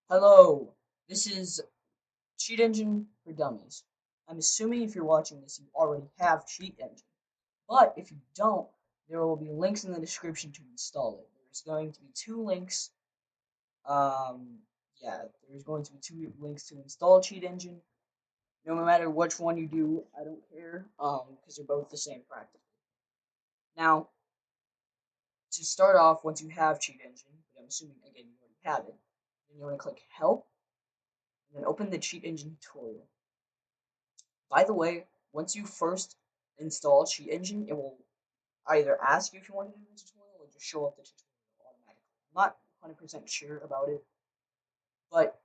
Hello, this is Cheat Engine for Dummies. I'm assuming if you're watching this, you already have Cheat Engine. But if you don't, there will be links in the description to install it. There's going to be two links. Um, yeah, there's going to be two links to install Cheat Engine. No matter which one you do, I don't care. Because they're both the same practically. Now, to start off, once you have Cheat Engine, but I'm assuming again you already have it, then you want to click Help, and then open the Cheat Engine tutorial. By the way, once you first install Cheat Engine, it will either ask you if you want to do the tutorial or just show up the tutorial automatically. I'm not 100% sure about it, but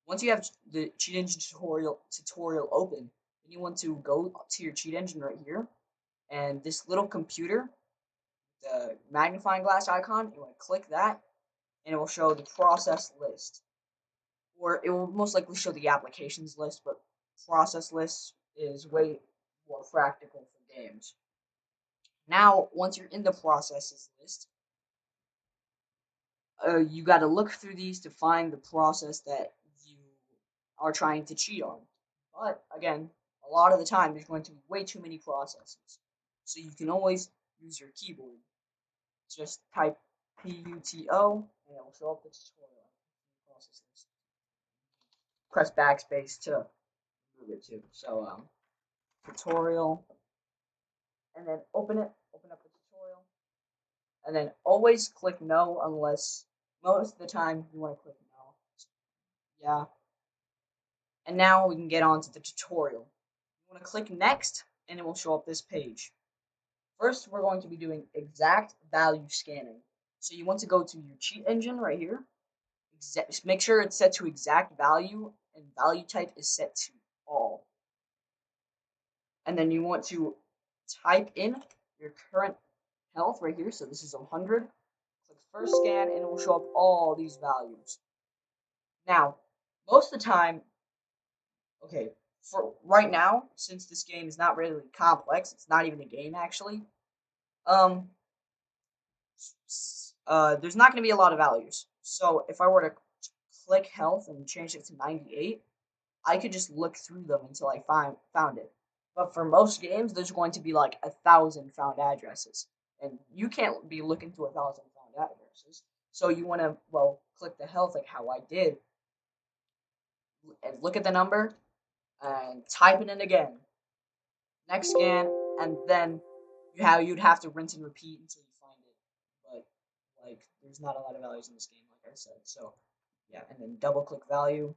once you have the Cheat Engine tutorial open, then you want to go to your Cheat Engine right here, and this little computer, the magnifying glass icon, you want to click that, and it will show the process list. Or it will most likely show the applications list, but process list is way more practical for games. Now, once you're in the processes list, you got to look through these to find the process that you are trying to cheat on. But again, a lot of the time there's going to be way too many processes, so you can always use your keyboard. Just type PUTO, and it will show up the tutorial process list. Press backspace to move it to. So tutorial, and then open up the tutorial, and then always click no unless most of the time you want to click no. Yeah. And now we can get on to the tutorial. You want to click next and it will show up this page. First, we're going to be doing exact value scanning. So you want to go to your cheat engine right here. Make sure it's set to exact value and value type is set to all. And then you want to type in your current health right here. So this is 100. Click first scan and it will show up all these values. Now, most of the time, okay, for right now, since this game is not really complex, it's not even a game actually. Um, there's not going to be a lot of values. So if I were to click health and change it to 98, I could just look through them until I found it. But for most games, there's going to be like 1,000 found addresses, and you can't be looking through 1,000 found addresses. So you want to click the health like how I did, and look at the number and type it in again. Next scan, and then you'd have to rinse and repeat until you find it. But like, there's not a lot of values in this game, like I said. So yeah, and then double click value.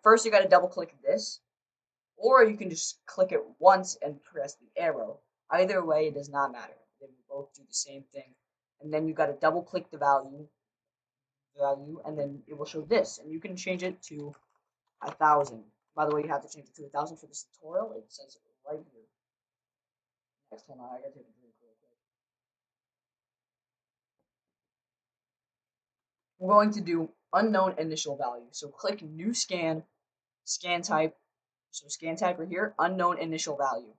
First, you got to double click this, or you can just click it once and press the arrow. Either way, it does not matter. They will both do the same thing. And then you got to double click the value, and then it will show this, and you can change it to 1,000. By the way, you have to change it to 1,000 for this tutorial. It says it right here. Next, hold on, I gotta take a drink real quick. We're going to do unknown initial value. So click new scan type. So scan type right here, unknown initial value.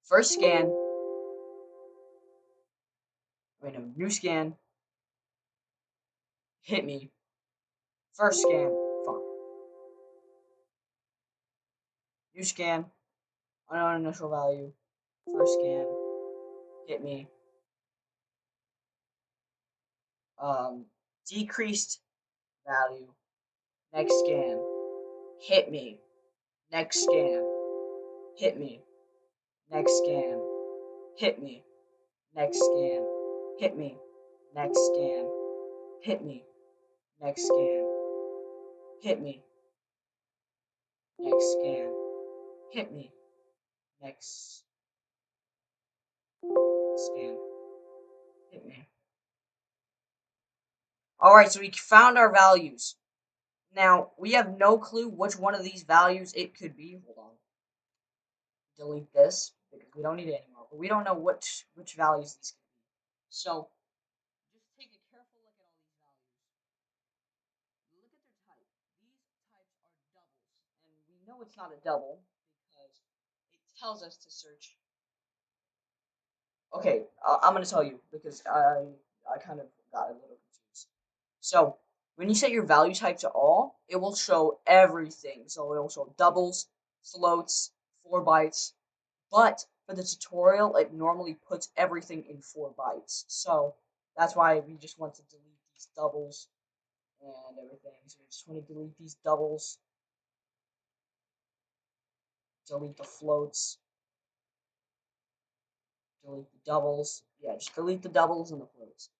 First scan, new scan, hit me. First scan, fuck. New scan, unknown initial value. First scan, hit me. Decreased value. Next scan, hit me. Next scan, hit me. Next scan, hit me. Next scan, hit me. Next scan, hit me. Next scan, hit me. Next scan, hit me. Next scan, hit me. Alright, so we found our values. Now, we have no clue which one of these values it could be. Hold on. Delete this, because we don't need it anymore. But we don't know which values these could be. So, just take a careful look at all these values. Look at their type. These types are doubles. And we know it's not a double, because it tells us to search. Okay, I'm going to tell you, because I kind of got a little confused. So, when you set your value type to all, it will show everything. So it will show doubles, floats, 4 bytes. But for the tutorial, it normally puts everything in 4 bytes. So that's why we just want to delete these doubles and everything. So we just want to delete these doubles, delete the floats, delete the doubles. Yeah, just delete the doubles and the floats.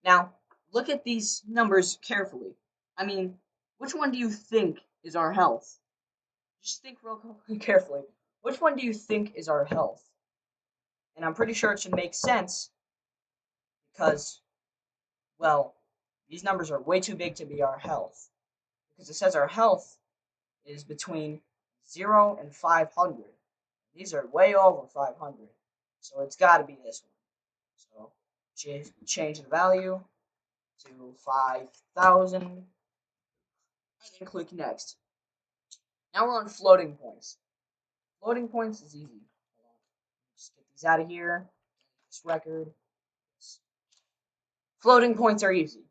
Now, look at these numbers carefully. I mean, which one do you think is our health? Just think real carefully. Which one do you think is our health? And I'm pretty sure it should make sense because, well, these numbers are way too big to be our health. Because it says our health is between 0 and 500. These are way over 500. So it's got to be this one. So change the value to 5,000. And then click next. Now we're on floating points. Floating points is easy. Just get these out of here. This record. Floating points are easy.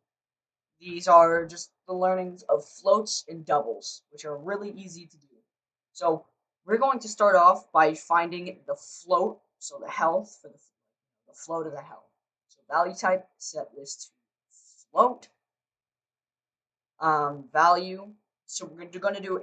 These are just the learnings of floats and doubles, which are really easy to do. So we're going to start off by finding the float, so the health for the float of the health. So value type, set this to float. Value. So we're going to do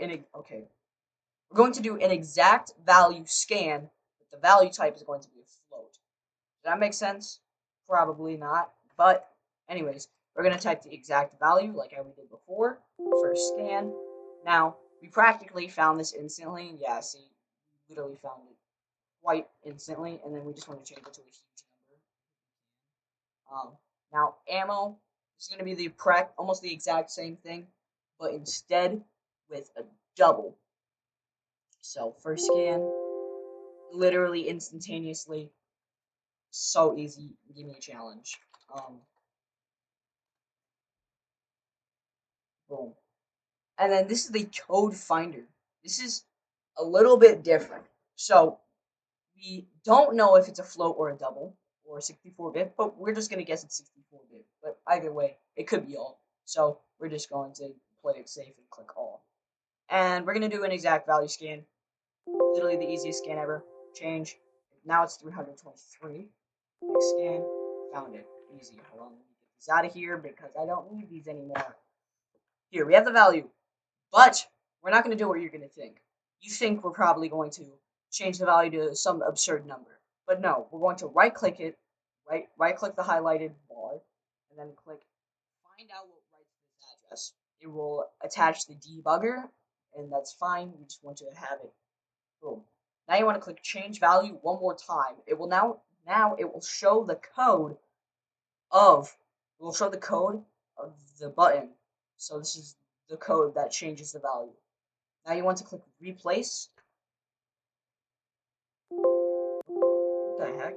We're going to do an exact value scan, but the value type is going to be a float. Does that make sense? Probably not. But anyways, we're going to type the exact value like how we did before. First scan. Now, we practically found this instantly. Yeah, see, we literally found it quite instantly. And then we just want to change it to a huge number. Now, ammo is going to be almost the exact same thing, but instead with a double. So, first scan, literally instantaneously. So easy. Give me a challenge. Boom. And then this is the code finder. This is a little bit different. So we don't know if it's a float or a double or 64-bit, but we're just going to guess it's 64-bit. But either way, it could be all. So we're just going to play it safe and click all. And we're going to do an exact value scan. Literally the easiest scan ever. Change. Now it's 323. Next scan. Found it. Easy. Hold on. Let me get these out of here because I don't need these anymore. Here, we have the value. But we're not going to do what you're going to think. You think we're probably going to change the value to some absurd number. But no, we're going to right-click it, right-click the highlighted bar, and then click Find Out What Writes This Address. It will attach the debugger, and that's fine. We just want to have it. Boom. Now you want to click Change Value one more time. It will now it will show the code of the button. So this is the code that changes the value. Now you want to click Replace. What the heck?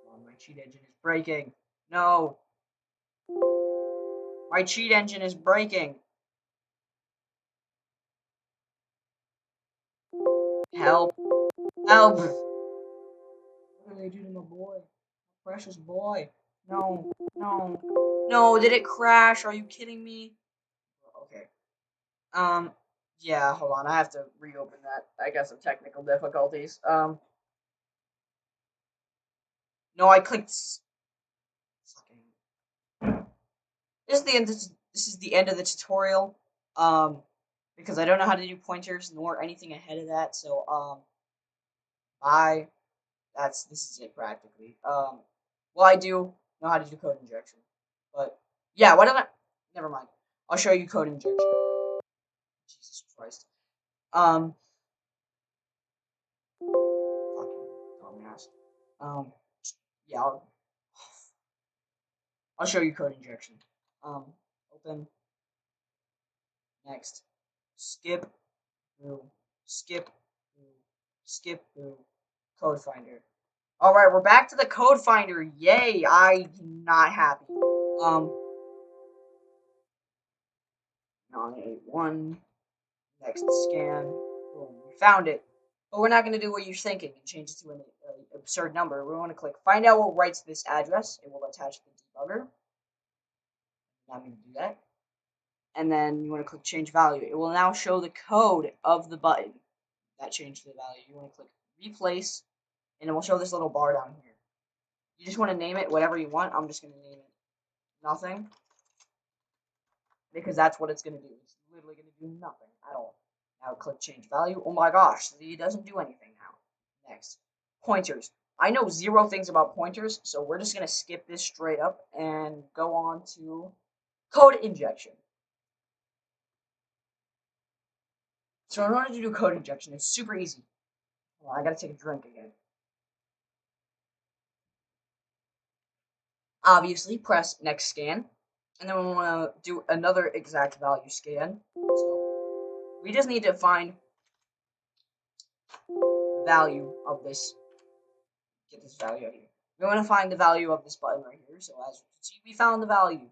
Oh, my cheat engine is breaking. No. My cheat engine is breaking. Help. Help. What did they do to my boy? My precious boy. No. No. No, did it crash? Are you kidding me? Okay. Yeah, hold on. I have to reopen that. I got some technical difficulties. No, I clicked. This is the end. This is the end of the tutorial. Because I don't know how to do pointers nor anything ahead of that. So bye. This is it practically. Well, I do know how to do code injection, but yeah. Why don't I? Never mind. I'll show you code injection. Jesus Christ. Fucking dumbass. Yeah. I'll show you code injection. Open. Next. Skip. Through. Skip. Through. Skip through. Code finder. All right, we're back to the code finder. Yay! I'm not happy. 981. Next scan. Boom. We found it. But we're not going to do what you're thinking and change it to an absurd number. We want to click Find Out What Writes This Address. It will attach the debugger. Not going to do that. and then you want to click change value. It will now show the code of the button that changed the value. You want to click replace, and it will show this little bar down here. You just want to name it whatever you want. I'm just going to name it nothing, because that's what it's going to do. It's literally going to do nothing at all. Now click change value. Oh my gosh, it doesn't do anything now. Next, pointers. I know 0 things about pointers, so we're just going to skip this straight up and go on to code injection. So in order to do code injection, it's super easy. Well, I gotta take a drink again. Obviously, press next scan, and then we want to do another exact value scan. So we just need to find the value of this. Get this value out here. We want to find the value of this button right here. So as you can see, we found the value.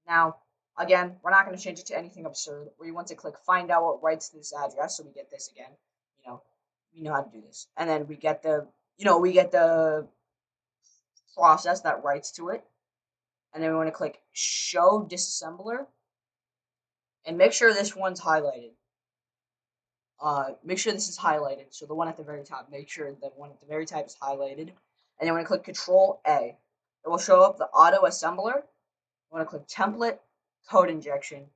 Now, again, we're not going to change it to anything absurd. We want to click find out what writes this address, so we get this again. We know how to do this, and then we get the process that writes to it, and then we want to click show disassembler, and make sure this one's highlighted. Make sure this is highlighted. So the one at the very top, make sure the one at the very top is highlighted, and then we're going to click Control A. It will show up the auto assembler. You want to click template, code injection,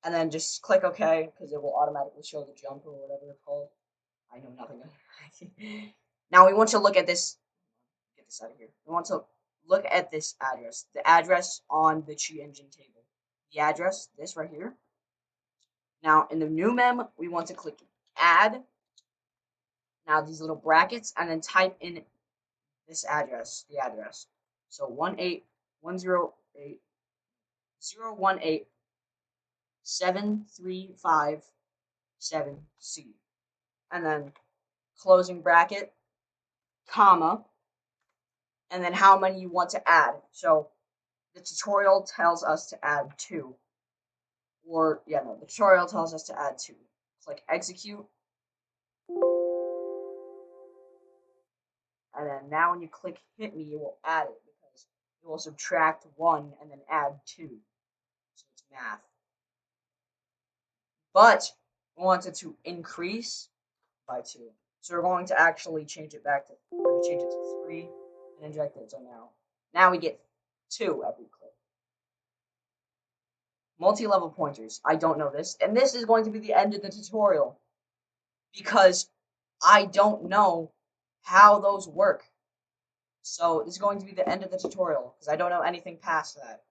and then just click OK, because it will automatically show the jump or whatever it's called. I know nothing. Now we want to look at this. Get this out of here. We want to look at this address. The address on the cheat engine table. The address, this right here. Now in the new mem, we want to click add. Now these little brackets, and then type in this address, the address. So 18108.018.7357C, and then closing bracket, comma, and then how many you want to add. So the tutorial tells us to add 2. The tutorial tells us to add 2. Click execute. And then now when you click hit me, it will add it, because it will subtract 1 and then add 2. So it's math. But we want it to increase by 2. So we're going to actually change it back to, we're going to change it to 3 and inject it. So now we get 2 every click. Multi-level pointers. I don't know this. And this is going to be the end of the tutorial, because I don't know how those work. So this is going to be the end of the tutorial, because I don't know anything past that.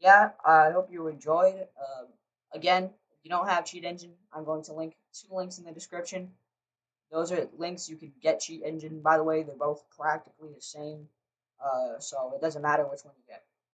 Yeah, I hope you enjoyed. Again, if you don't have Cheat Engine, I'm going to link 2 links in the description. Those are links you can get Cheat Engine. By the way, they're both practically the same, so it doesn't matter which one you get.